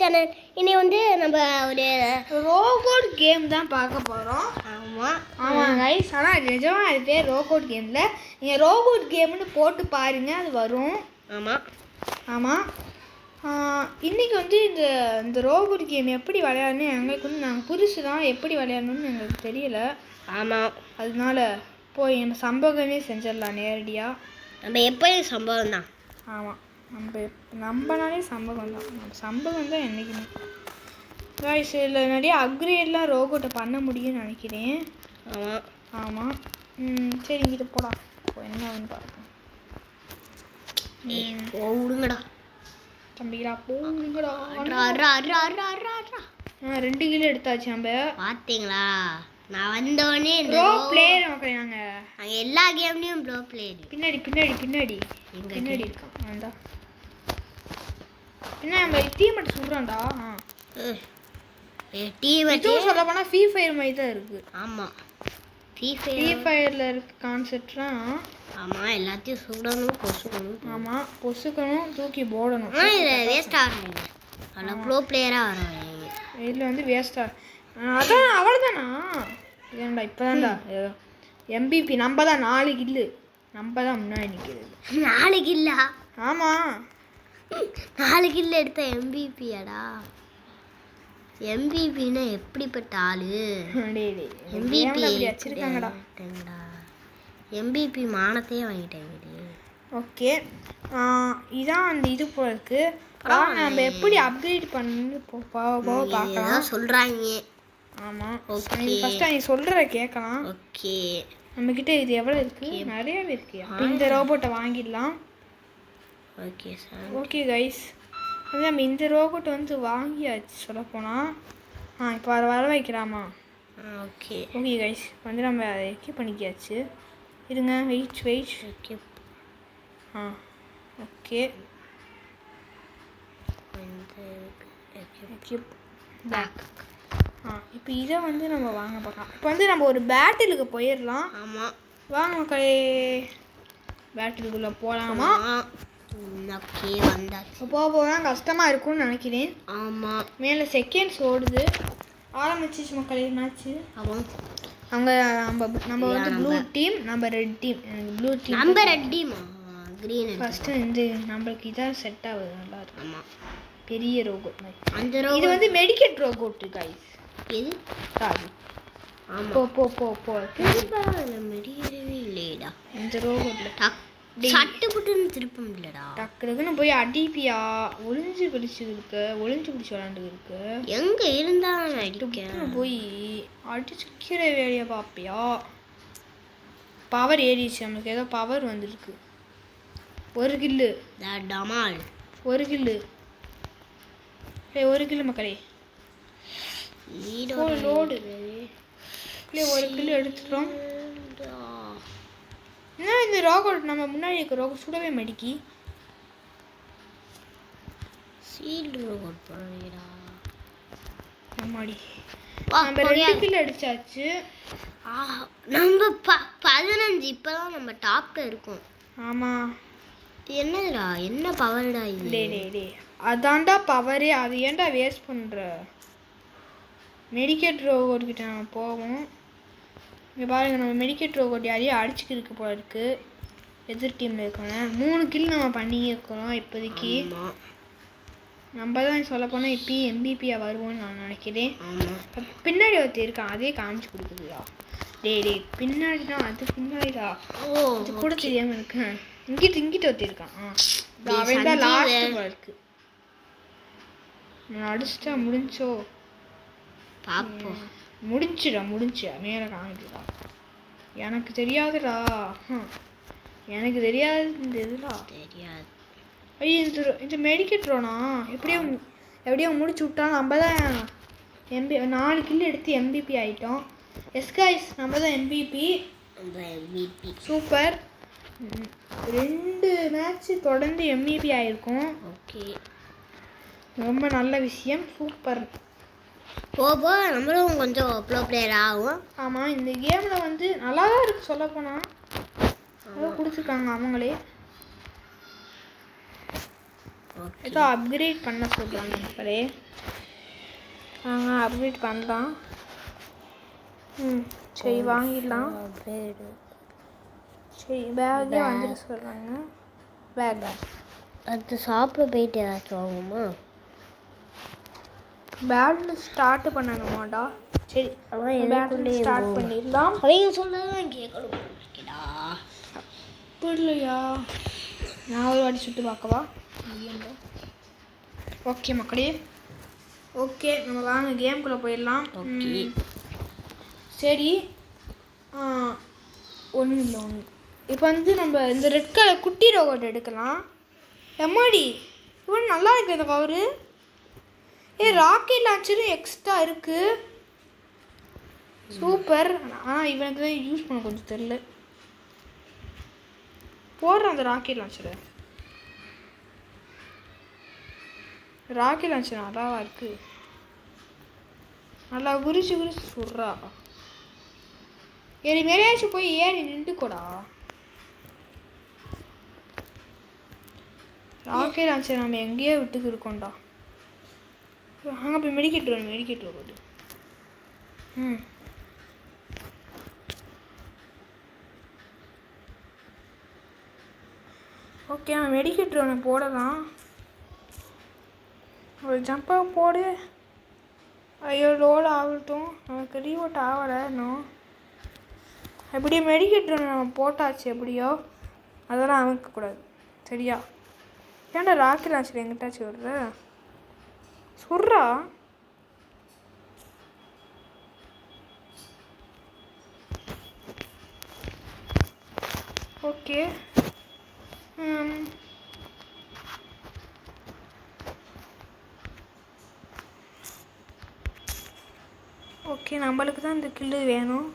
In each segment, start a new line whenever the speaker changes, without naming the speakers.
Channel. இனி வந்து நம்ம ஒரு
ரோபோட் கேம் தான் பார்க்க போகிறோம். ஆமாம் கைஸ். ஆனால் நிஜமாக அது பேர் ரோபோட் கேமில். நீங்கள் ரோபோட் கேம்னு போட்டு பாருங்கள், அது வரும். ஆமாம். இன்றைக்கி வந்து இந்த ரோபோட் கேம் எப்படி விளையாடணும் எங்களுக்கு வந்து நாங்கள் புதுசு தான், எப்படி விளையாடணும்னு எங்களுக்கு தெரியலை.
ஆமாம்,
அதனால போய் நம்ம சம்பவமே செஞ்சிடலாம் நேரடியாக.
நம்ம எப்போயும் சம்பவம் தான்.
ஆமாம், நம்மனாலே சம்பவம் தான். நம்ம சம்பவம் தான் என்றைக்குமே காய்ஸ். இதில் நிறைய அப்கிரேட்லாம் ரோபோட்டை பண்ண முடியும்னு நினைக்கிறேன். ஆமாம். சரி, இங்கிட்ட போடா. என்ன வந்து பார்ப்போம்.
விடுங்கடா
தம்பிங்களா, போடுங்கடா. 2 கிலோ எடுத்தாச்சு நம்ம.
பார்த்தீங்களா, நான் வந்தோடனே
ப்ரோ பிளேயர் மக்கள்.
நாங்கள் எல்லா கேம்லேயும் ப்ரோ பிளேயர்.
பின்னாடி இருக்கான். வேண்டா என்ன, நம்ம டீம் மட்டும் சொல்கிறான்டா. டீம் சொல்ல போனால் ஃப்ரீ ஃபயர் மாதிரி தான் இருக்குது.
ஆமாம்,
ஃப்ரீ ஃபயரில் இருக்க கான்செப்ட்லாம்.
ஆமாம், எல்லாத்தையும் சுடணும், பொசுக்கணும்.
ஆமாம், பொசுக்கணும், தூக்கி போடணும்.
இதில் வேஸ்ட் ஆகணும். நல்லா ப்ரோ பிளேயராக வரும்.
இதில் வந்து வேஸ்ட்டாக அதான் அவ்வளோதானா? ஏன்டா இப்போ தான்டா MVP நம்ம தான் 4 கில்லு. நம்ம தான் முன்னாடி நிற்கிறது.
4 கில்லா?
ஆமாம்,
4 கில்லு எடுத்த எம்பிபியாடா. எம்பிபின்னா எப்படிப்பட்ட ஆளு?
MVP வச்சிருக்காங்கடா.
எம்பிபி மானத்தையே வாங்கிட்டேங்க.
ஓகே, இதான் அந்த இது போல இருக்கு. நம்ம எப்படி அப்கிரேட் பண்ணு பார்க்கலாம்
சொல்கிறாங்க.
ஆமாம், ஃபஸ்ட்டு நீ சொல்கிற கேட்கலாம்.
ஓகே,
நம்மக்கிட்ட இது எவ்வளோ இருக்குது? நிறையாவே இருக்குது. அப்போ இந்த ரோபோட்டை வாங்கிடலாம்.
Okay sir.
ஓகே கைஸ், வந்து நம்ம இந்த ரோபோட்டை வந்து வாங்கியாச்சு சொல்லப்போனால். இப்போ அதை வர வைக்கலாமா?
ஓகே
கைஸ், வந்து நம்ம அதை எக்கி பண்ணிக்கியாச்சு. இருங்க, வெயிட்.
ஓகே
ஓகே இப்போ இதை வந்து நம்ம வாங்க பார்க்கலாம். இப்போ வந்து நம்ம ஒரு பேட்டிலுக்கு போயிடலாம்.
ஆமாம்,
வாங்க மக்களே, பேட்டிலுக்குள்ளே போகலாமா?
ஓகே, வந்தாச்சு.
போகலாம் கஷ்டமாக இருக்கும்னு நினைக்கிறேன்.
ஆமாம்,
மேலே செகண்ட்ஸ் ஓடுது. ஆரம்பிச்சிச்சு மக்களே மேட்ச்சு. அவங்க நம்ம வந்து ப்ளூ டீம், நம்ம ரெட் டீம். எனக்கு ப்ளூ டீம்,
நம்ம ரெட் டீமா? க்ரீன்.
ஃபஸ்ட்டு இந்த நம்மளுக்கு இதான் செட் ஆகுது, நல்லா இருக்கும்.
ஆமாம்,
பெரிய ரோபோட் மாதிரி.
அந்த
இது வந்து மெடிக்கெட் ரோபோட் கைஸ்.
எது?
ஆமாம், போ
மெடிக்கவே இல்லையடா
இந்த ரோபோட்டில்.
சட்டு புட்டுன்னு திருப்பம் இல்லைடா.
டக்குன்னு போய் அடிப்பியா? ஒளிஞ்சு பிடிச்சி விளாண்டு இருக்கு.
எங்கே இருந்தாலும் அடிக்க
போய் அடிச்சுக்கிற வேலையை பார்ப்பியா? பவர் ஏறிச்சு, நம்மளுக்கு ஏதோ பவர் வந்துருக்கு. 1 கில்லு
டமால்.
1 கில்லு 1 கில்லு மக்களே. லோடு 1 கில்லு எடுத்துட்டோம். என்ன இந்த ரோபோட் நம்ம முன்னாடி இருக்க ரோபோட் சுடவே மடிக்கி.
சீல்டு ரோபோட் போறீடா.
அம்மாடி, நம்ம 2 கில்லு அடிச்சாச்சு.
நம்ம 15 இப்பதான் நம்ம டாப்ல இருக்கோம்.
ஆமாம்.
என்னடா, என்ன பவர்டா இது?
டே அதான்டா பவரே. அது ஏன்டா வேஸ்ட் பண்ணுற? மெடிக்கெட் ரோபோட் கிட்ட நம்ம போவோம். இங்கே பாருங்க, நம்ம மெடிக்கெட் ரோபோட் யாரையும் அடிச்சுக்கிருக்கு போல இருக்குது. எதிர் டீமில் இருக்கோங்க. 3 கில் நம்ம பண்ணியிருக்கிறோம் இப்போதைக்கு. நம்ம தான் சொல்லப்போனால் இப்போயும் எம்பிபியாக வருவோம்னு நான் நினைக்கிறேன். பின்னாடி ஒருத்தர் இருக்கான், அதே காமிச்சு கொடுக்குதுடா. டே பின்னாடி தான், அது பின்னாடிடா. இது கூட தெரியாமல் இருக்கேன். இங்கிட்ட ஒருத்தர் இருக்கான். அவன் தான் லாஸ்ட் போல இருக்கு. நான் அடிச்சிட்டா முடிஞ்சோ?
பாப்போம்.
முடிஞ்சுடா மேலே காமிக்குதா? எனக்கு தெரியாதுடா. எனக்கு தெரியாது இந்த இதுடா.
தெரியாது.
ஐயோ, இந்த மெடிக்கெட் ரோனா எப்படியோ முடிச்சு விட்டா. நம்ம தான் 4 கில்லு எடுத்து MVP ஆகிட்டோம். எஸ் காய்ஸ், நம்ம தான் MVP. சூப்பர். 2 மேட்ச்சு தொடர்ந்து MVP ஆகிருக்கோம்.
ஓகே,
ரொம்ப நல்ல விஷயம். சூப்பர்.
போபோ நம்மளும் கொஞ்சம் ப்ரோ பிளேயர் ஆகும்.
ஆமாம், இந்த கேமில் வந்து நல்லா தான் இருக்குது சொல்லப்போனால். கொடுத்துருக்காங்க அவங்களே. ஏதோ அப்கிரேட் பண்ண சொல்கிறாங்க மக்களே. நாங்கள் அப்கிரேட் பண்ணலாம். சரி வாங்கிடலாம். சரி பேக்கே வந்துட்டு சொல்கிறாங்க. பேக்
அது சாப்பிட போயிட்டு ஏதாச்சும் வாங்குமா?
பேட்ல ஸ்டார்ட் பண்ணணுமாடா? சரி பேட்ல ஸ்டார்ட் பண்ணிடலாம்.
அவங்க சொல்லதான் கேட்கணும்.
புரியலையா? நான் ஒரு வாட்டி சுட்டு பார்க்கவா? ஓகே மக்களே, ஓகே நம்ம வாங்க கேம்குள்ளே போயிடலாம். சரி ஒன்றும் இல்லை இப்போ வந்து நம்ம இந்த ரெட் கலர் குட்டி ரோபோட் எடுக்கலாம். எம்மாடி இவன் நல்லா இருக்கு இந்த கவரு. ராக்கெட் லான்ச்சரும் எக்ஸ்ட்ரா இருக்குது. சூப்பர். ஆனால் இவனுக்கு தான் யூஸ் பண்ண கொஞ்சம் தெரியல. போடுறான் அந்த ராக்கெட் லான்ச்சரை. ராக்கெட் லான்ச்சர் நல்லாவா இருக்குது. நல்லா குறிச்சு சுடுறா. ஏறி மேலேயாச்சும் போய் ஏறி நின்றுக்கூடா. ராக்கெட் லான்ச்சர் நம்ம எங்கேயோ விட்டுக்கு இருக்கோம்டா. அங்கே போய் மெடிக்கெட் போட்டு. ஓகே நான் மெடிக்கெட் ட்ரோனை போடலாம். ஒரு ஜம்ப்பாக போடு. ஐயோ லோடு ஆகட்டும். நமக்கு ரீவோட் ஆகலை இன்னும். எப்படியோ மெடிக்கெட் ட்ரோனை நம்ம போட்டாச்சு. எப்படியோ அதெல்லாம் அமைக்கக்கூடாது சரியா? ஏன்டா ராக்கெட் லான்ச்சர் எங்கிட்டாச்சும் வருது சுட்றா. ஓகே ஓகே நம்மளுக்கு தான் இந்த கில்லு வேணும்.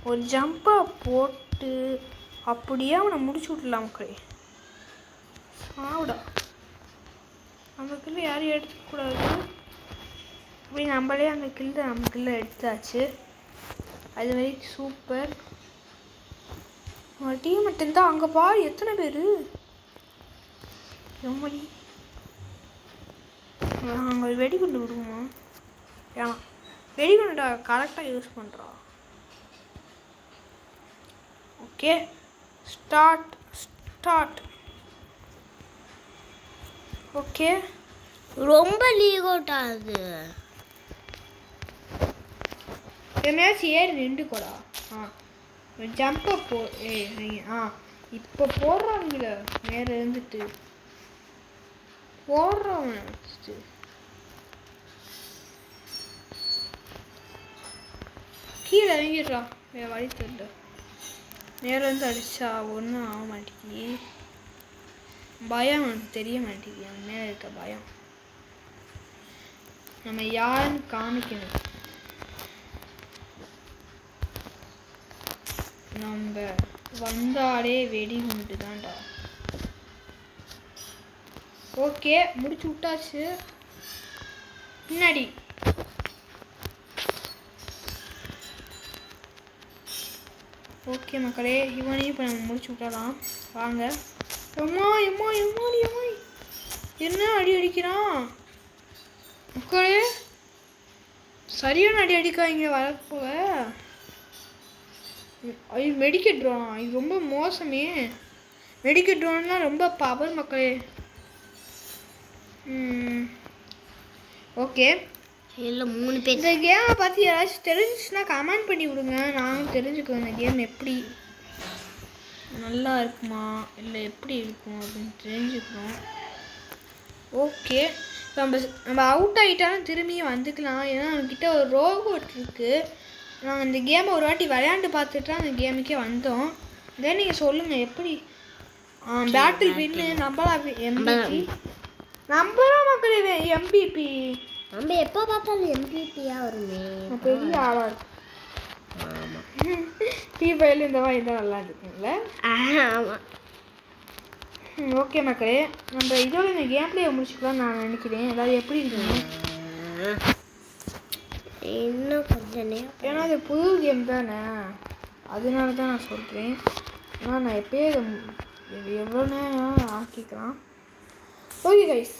ஒரு ஜம்பை போட்டு அப்படியே அவனை முடிச்சு விடலாம் மக்களே. சாவுடா. நம்ம கில்லு யாரையும் எடுத்துக்கூடாது. அப்படி நம்மளே அந்த கில்லை எடுத்தாச்சு. அது வரைக்கும் சூப்பர். நம்ம டீம் மட்டும்தான். அங்கே பாரு எத்தனை பேர். எம்மடி அங்கே ஒரு வெடிகுண்டு விடுவோமா? ஏன்னா வெடிகுண்டா கரெக்டாக யூஸ் பண்ணுறோம். Okay start. ஓகே
ரொம்ப லீக் அவுட் ஆகுது.
என்னாச்சும் ஏறி நின்றுக்கூடா. ஜம்பை இப்போ போடுறாங்கள மேலே இருந்துட்டு போடுறவன் கீழே இறங்கிடுறா. வேறு வழி தெரியல. மேலே இருந்து அடிச்சா ஒன்றும் ஆக மாட்டேங்கி. பயம் எனக்கு தெரிய மாட்டேங்குது. அவன் மேலே இருக்க பயம். நம்ம யாருன்னு காமிக்கணும். நம்ம வந்தாலே வெடிகுண்டு தான்டா. ஓகே முடிச்சு விட்டாச்சு. பின்னாடி ஓகே மக்களே இவனையும் இப்போ நம்ம முடிச்சு விட்டலாம். வாங்க. எம்மா என்ன அடி அடிக்கிறான் மக்களே. சரியான அடி அடிக்காங்க வரப்போவ. ஐயோ மெடிக்கெட் ட்ரோனா? இது ரொம்ப மோசமே. மெடிக்கெட் ட்ரோன்லாம் ரொம்ப பவர் மக்களே. ஓகே
இல்லை 3 பேர்.
இந்த கேமை பற்றி யாராச்சும் தெரிஞ்சிச்சுன்னா கமெண்ட் பண்ணி விடுங்க. நானும் தெரிஞ்சுக்குவேன் இந்த கேம் எப்படி நல்லா இருக்குமா இல்லை எப்படி இருக்கும் அப்படின்னு தெரிஞ்சுக்கணும். ஓகே நம்ம அவுட் ஆகிட்டாலும் திரும்பியும் வந்துக்கலாம். ஏன்னா நம்மக்கிட்ட ஒரு ரோபோட் இருக்குது. நாங்கள் இந்த கேமை ஒரு வாட்டி விளையாண்டு பார்த்துட்டு அந்த கேமுக்கே வந்தோம். இதே நீங்கள் சொல்லுங்கள் எப்படி பேட்டில் வின்னு நம்மளா MVP நம்மளாம் மக்களே MVP.
நம்ம எப்போ பார்த்தாலும் எம்பிபியாக வருமே.
பெரிய ஆளாக இருக்கும். ஆமாம் P5 இந்த மாதிரி தான் நல்லா இருக்குங்கள.
ஆமாம்.
ஓகே மக்களே நம்ம இதோட இந்த கேம் பிளேயை முடிச்சுக்கலாம் நான் நினைக்கிறேன். அதாவது எப்படி இருக்குங்க
இன்னும் கொஞ்சம் நேரம்.
ஏன்னா இது புது கேம் தானே அதனால தான் நான் சொல்கிறேன். ஆனால் நான் எப்போயே எவ்வளோ நேரம் ஆக்கிக்கலாம். ஓகே கைஸ்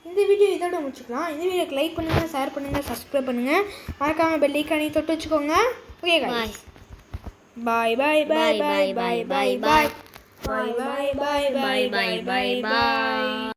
இந்த வீடியோ இதோட முடிச்சுக்கலாம். இந்த வீடியோக்கு லைக் பண்ணுங்கள், ஷேர் பண்ணுங்கள், சப்ஸ்கிரைப் பண்ணுங்கள். மறக்காமல் பெல் ஐக்கானை தொட்டு வச்சுக்கோங்க. Okay guys. Bye bye bye bye bye bye bye bye bye bye bye bye bye bye bye.